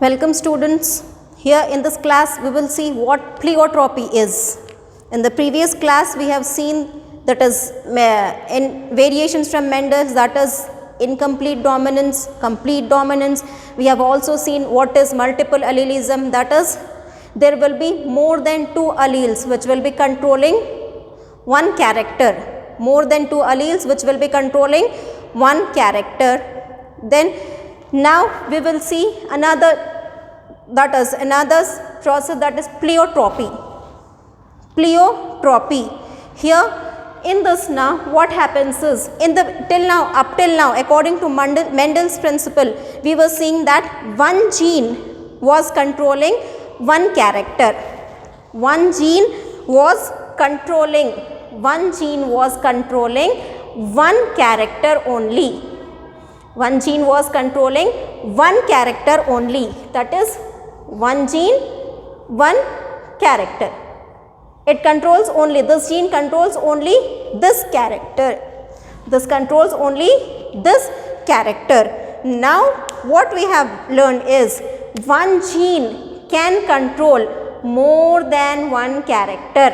Welcome students. Here in this class we will see what pleiotropy is. In the previous class we have seen that is in variations from Mendel, that is incomplete dominance, complete dominance. We have also seen what is multiple allelism, that is there will be more than two alleles which will be controlling one character, more than two alleles which will be controlling one character. Then now we will see another process, that is pleiotropy. Pleiotropy. Here in this now what happens is, up till now according to Mendel's principle, we were seeing that one gene was controlling one character. One gene was controlling one character only. One gene was controlling one character only, that is one gene, one character. It controls only, this gene controls only this character. This controls only this character. Now what we have learned is one gene can control more than one character.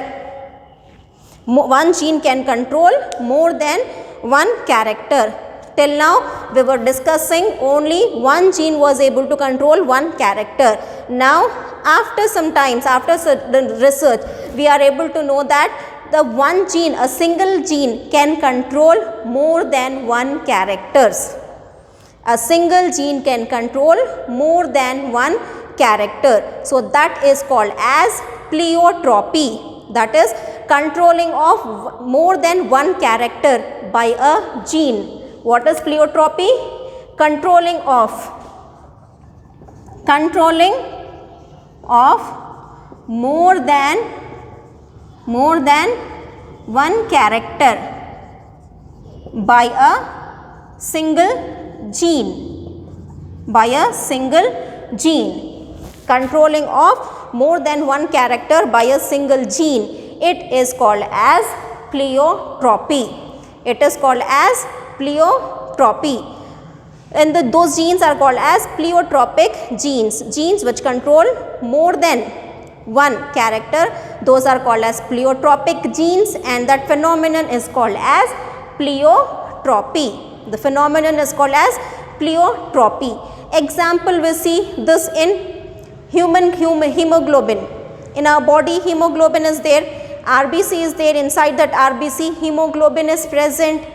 One gene can control more than one character. Till now we were discussing only one gene was able to control one character. Now after some times, after certain research, we are able to know that the one gene, a single gene, can control more than one characters. A single gene can control more than one character. So that is called as pleiotropy. That is controlling of more than one character by a gene. What is pleiotropy? Controlling of more than one character by a single gene. Controlling of more than one character by a single gene. It is called as pleiotropy. It is called as pleiotropy. And those genes are called as pleiotropic genes. Genes which control more than one character, those are called as pleiotropic genes, and that phenomenon is called as pleiotropy. The phenomenon is called as pleiotropy. Example, we see this in human hemoglobin. In our body, hemoglobin is there, RBC is there. Inside that RBC, hemoglobin is present.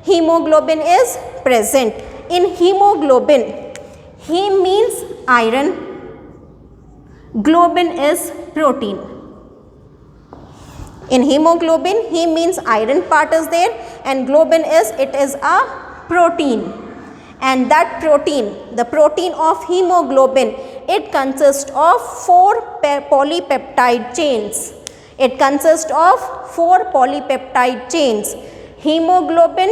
Hemoglobin is present. In hemoglobin, he means iron, globin is protein. In hemoglobin, he means iron part is there, and globin is, it is a protein. And that protein, the protein of hemoglobin, it consists of 4 polypeptide chains. It consists of 4 polypeptide chains. Hemoglobin,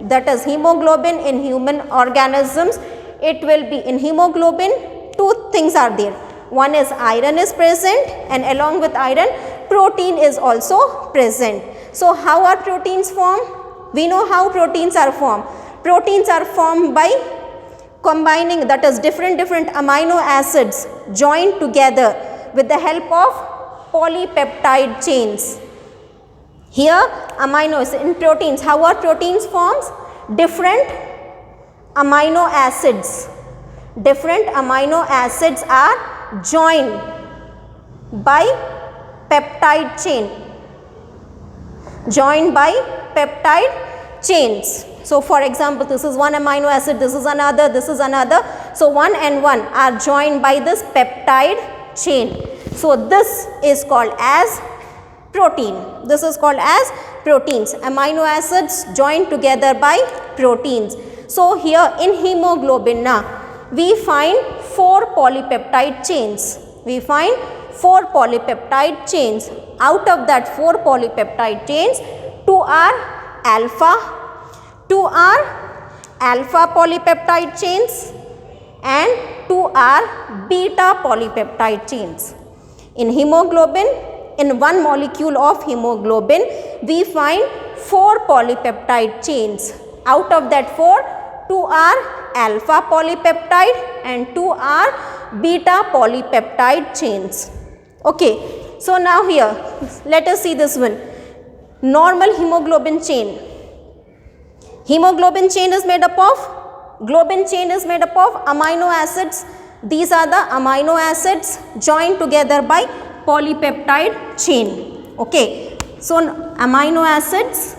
that is hemoglobin in human organisms, it will be in hemoglobin, two things are there. One is iron is present, and along with iron, protein is also present. So how are proteins formed? We know how proteins are formed. Proteins are formed by combining, that is different amino acids joined together with the help of polypeptide chains. Here amino in proteins, how are proteins formed? Different amino acids are joined by peptide chain, chains. So for example, this is one amino acid, this is another, this is another. So one and one are joined by this peptide chain. So this is called as protein. This is called as proteins. Amino acids joined together by proteins. So here in hemoglobin now, we find 4 polypeptide chains. Out of that 4 polypeptide chains, 2 are alpha polypeptide chains and 2 are beta polypeptide chains. In hemoglobin, in one molecule of hemoglobin, we find 4 polypeptide chains. Out of that 4, 2 are alpha polypeptide and 2 are beta polypeptide chains. Okay, so now here let us see this one. Normal hemoglobin chain. Hemoglobin chain is made up of, globin chain is made up of amino acids. These are the amino acids joined together by polypeptide chain. Okay, so amino acids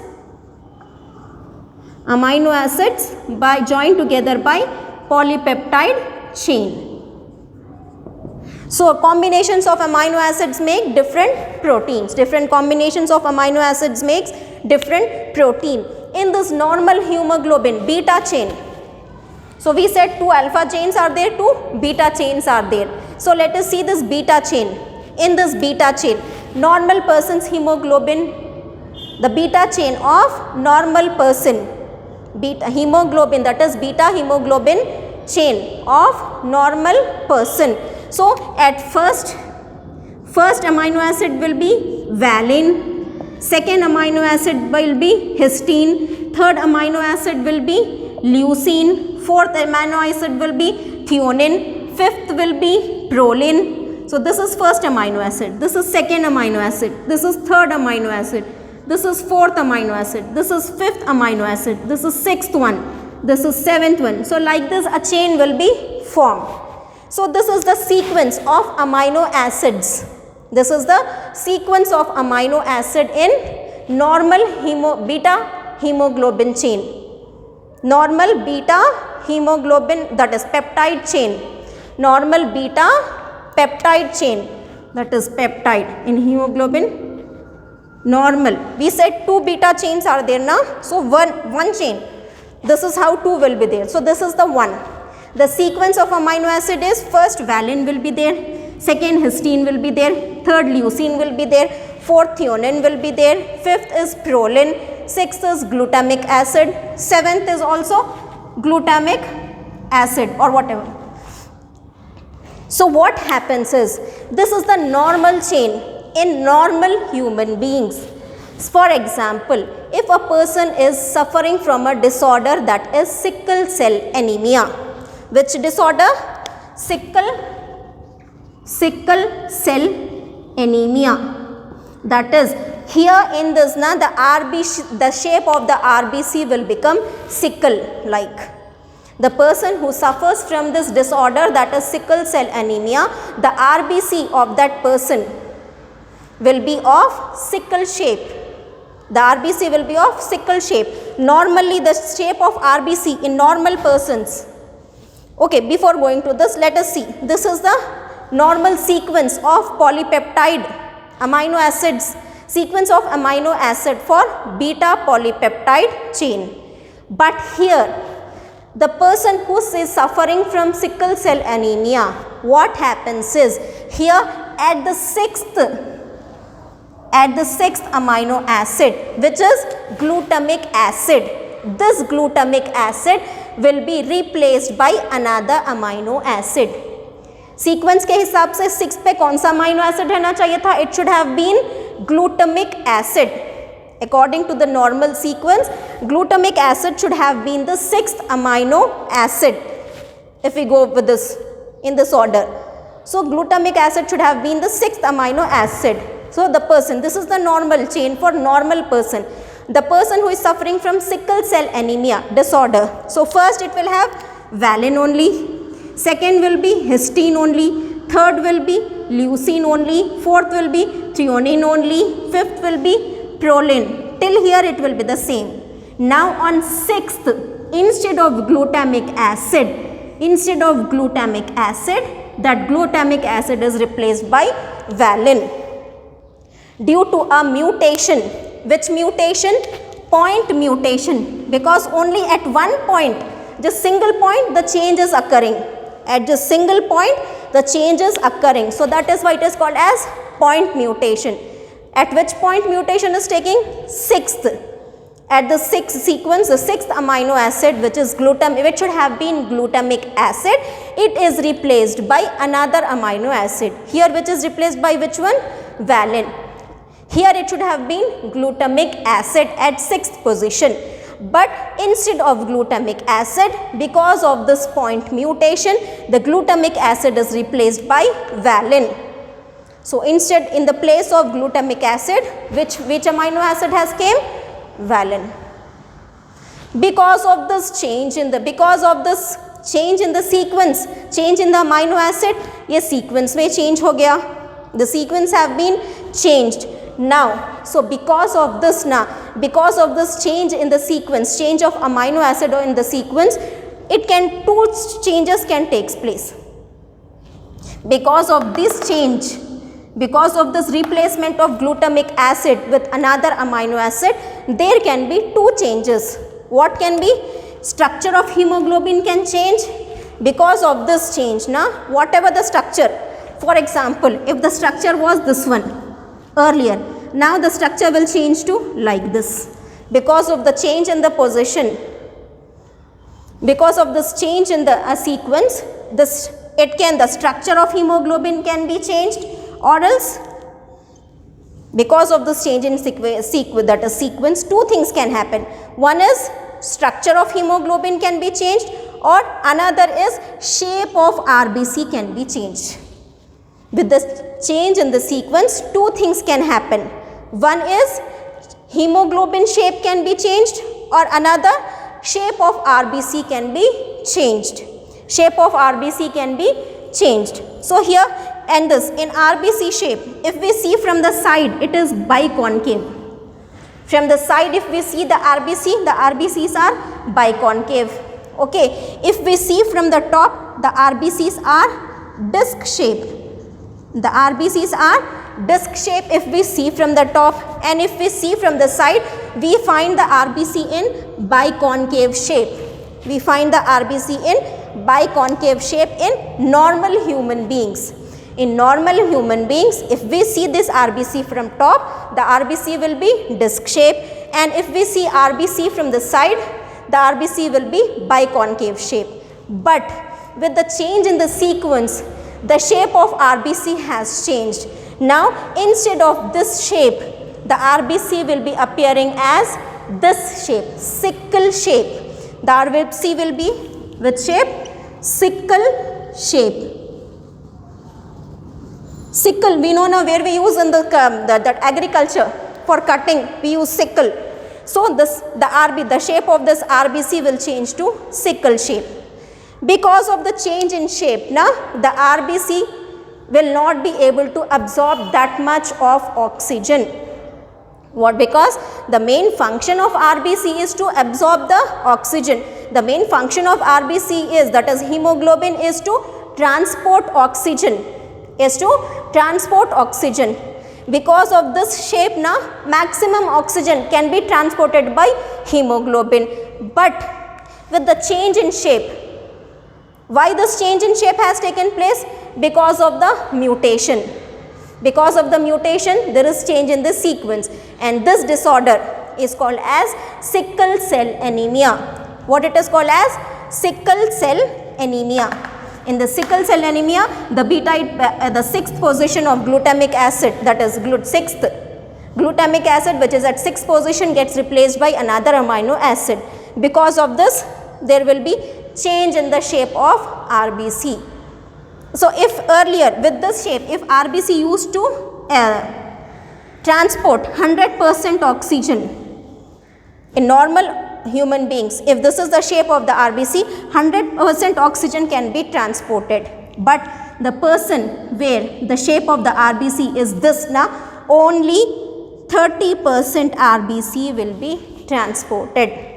by joined together by polypeptide chain. So combinations of amino acids make different proteins. Different combinations of amino acids makes different protein. In this normal hemoglobin beta chain, so we said 2 alpha chains are there, 2 beta chains are there. So let us see this beta chain. In this beta chain, normal person's hemoglobin, the beta chain of normal person, beta hemoglobin, that is beta hemoglobin chain of normal person. So at first amino acid will be valine, second amino acid will be histine, third amino acid will be leucine, fourth amino acid will be threonine, fifth will be proline. So this is first amino acid, this is second amino acid, this is third amino acid, this is fourth amino acid, this is fifth amino acid, this is sixth one, this is seventh one. So like this a chain will be formed. So this is the sequence of amino acids. This is the sequence of amino acid in normal beta hemoglobin chain. Normal beta hemoglobin, that is peptide chain. Normal beta peptide chain, that is peptide in hemoglobin. Normal. We said 2 beta chains are there now. So one chain. This is how 2 will be there. So this is the 1. The sequence of amino acid is first valine will be there, second histine will be there, third leucine will be there, fourth threonine will be there, fifth is proline, sixth is glutamic acid, seventh is also glutamic acid or whatever. So what happens is, this is the normal chain in normal human beings. For example, if a person is suffering from a disorder that is sickle cell anemia. Which disorder? Sickle cell anemia. That is, here in this na the shape of the RBC will become sickle like. The person who suffers from this disorder, that is sickle cell anemia, the RBC of that person will be of sickle shape. The RBC will be of sickle shape. Normally the shape of RBC in normal persons. Okay, before going to this, let us see. This is the normal sequence of polypeptide amino acids, sequence of amino acid for beta polypeptide chain. But here, the person who is suffering from sickle cell anemia, what happens is, here at the sixth amino acid, which is glutamic acid, this glutamic acid will be replaced by another amino acid. Sequence के हिसाब से 6 पे कौन सा amino acid रहना चाहिए था? It should have been glutamic acid. According to the normal sequence, glutamic acid should have been the 6th amino acid. If we go with this in this order, so glutamic acid should have been the 6th amino acid. So the person, this is the normal chain for normal person. The person who is suffering from sickle cell anemia disorder. So first it will have valine only, second will be histine only, third will be leucine only, fourth will be threonine only, fifth will be proline. Till here it will be the same. Now on sixth, instead of glutamic acid, that glutamic acid is replaced by valine. Due to a mutation. Which mutation? Point mutation, because only at one point, just single point, the change is occurring. At just single point, the change is occurring. So that is why it is called as point mutation. At which point mutation is taking? Sixth. At the sixth sequence, the sixth amino acid, which is which should have been glutamic acid, it is replaced by another amino acid. Here which is replaced by which one? Valine. Here it should have been glutamic acid at 6th position. But instead of glutamic acid, because of this point mutation, the glutamic acid is replaced by valine. So instead, in the place of glutamic acid, which amino acid has came? Valine. Because of this change in the sequence, change in the amino acid, ये sequence में change हो गया. The sequence have been changed now. So because of this change in the sequence, change of amino acid or in the sequence, two changes can take place. Because of this change, because of this replacement of glutamic acid with another amino acid, there can be two changes. What can be? Structure of hemoglobin can change. Because of this change, whatever the structure, for example, if the structure was this one earlier, now the structure will change to like this. Because of the change in the position, because of this change in the sequence, the structure of hemoglobin can be changed, or else because of this change in sequence, two things can happen. One is structure of hemoglobin can be changed, or another is shape of RBC can be changed. With the change in the sequence, two things can happen. One is hemoglobin shape can be changed, or another shape of RBC can be changed. Shape of RBC can be changed. So here, and this in RBC shape, if we see from the side, it is biconcave. From the side, if we see the RBCs are biconcave. Okay, if we see from the top, the RBCs are disc shape. The RBCs are disc shape if we see from the top, and if we see from the side, we find the RBC in biconcave shape. We find the RBC in biconcave shape in normal human beings. In normal human beings, if we see this RBC from top, the RBC will be disc shape, and if we see RBC from the side, the RBC will be biconcave shape. But with the change in the sequence, the shape of RBC has changed. Now, instead of this shape, the RBC will be appearing as this shape, sickle shape. The RBC will be with shape? Sickle shape. Sickle, we know now where we use in the agriculture for cutting, we use sickle. So the shape of this RBC will change to sickle shape. Because of the change in shape, the RBC will not be able to absorb that much of oxygen. What? Because the main function of RBC is to absorb the oxygen. The main function of RBC is, that is hemoglobin, is to transport oxygen. Because of this shape, maximum oxygen can be transported by hemoglobin. But with the change in shape, why this change in shape has taken place? Because of the mutation. Because of the mutation, there is change in the sequence, and this disorder is called as sickle cell anemia. What it is called as? Sickle cell anemia. In the sickle cell anemia, the sixth position of glutamic acid, that is sixth glutamic acid, which is at sixth position, gets replaced by another amino acid. Because of this, there will be change in the shape of RBC. So if earlier with this shape, if RBC used to transport 100% oxygen in normal human beings, if this is the shape of the RBC, 100% oxygen can be transported. But the person where the shape of the RBC is this, only 30% RBC will be transported.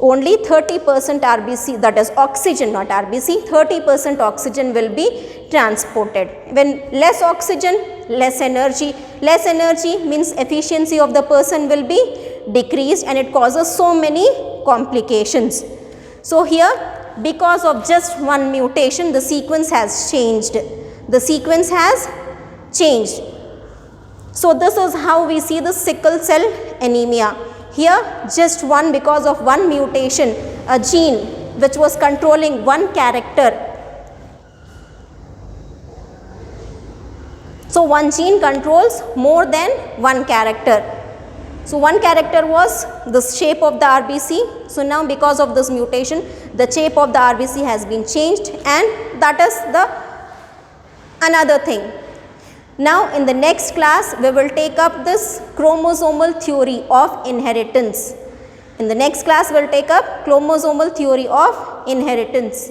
Only 30% RBC, that is oxygen, not RBC, 30% oxygen will be transported. When less oxygen, less energy. Less energy means efficiency of the person will be decreased, and it causes so many complications. So here, because of just one mutation, the sequence has changed. The sequence has changed. So this is how we see the sickle cell anemia. Here, just because of one mutation, a gene which was controlling one character. So one gene controls more than one character. So one character was the shape of the RBC. So now because of this mutation, the shape of the RBC has been changed, and that is the another thing. Now in the next class we will take up this chromosomal theory of inheritance. In the next class we will take up chromosomal theory of inheritance.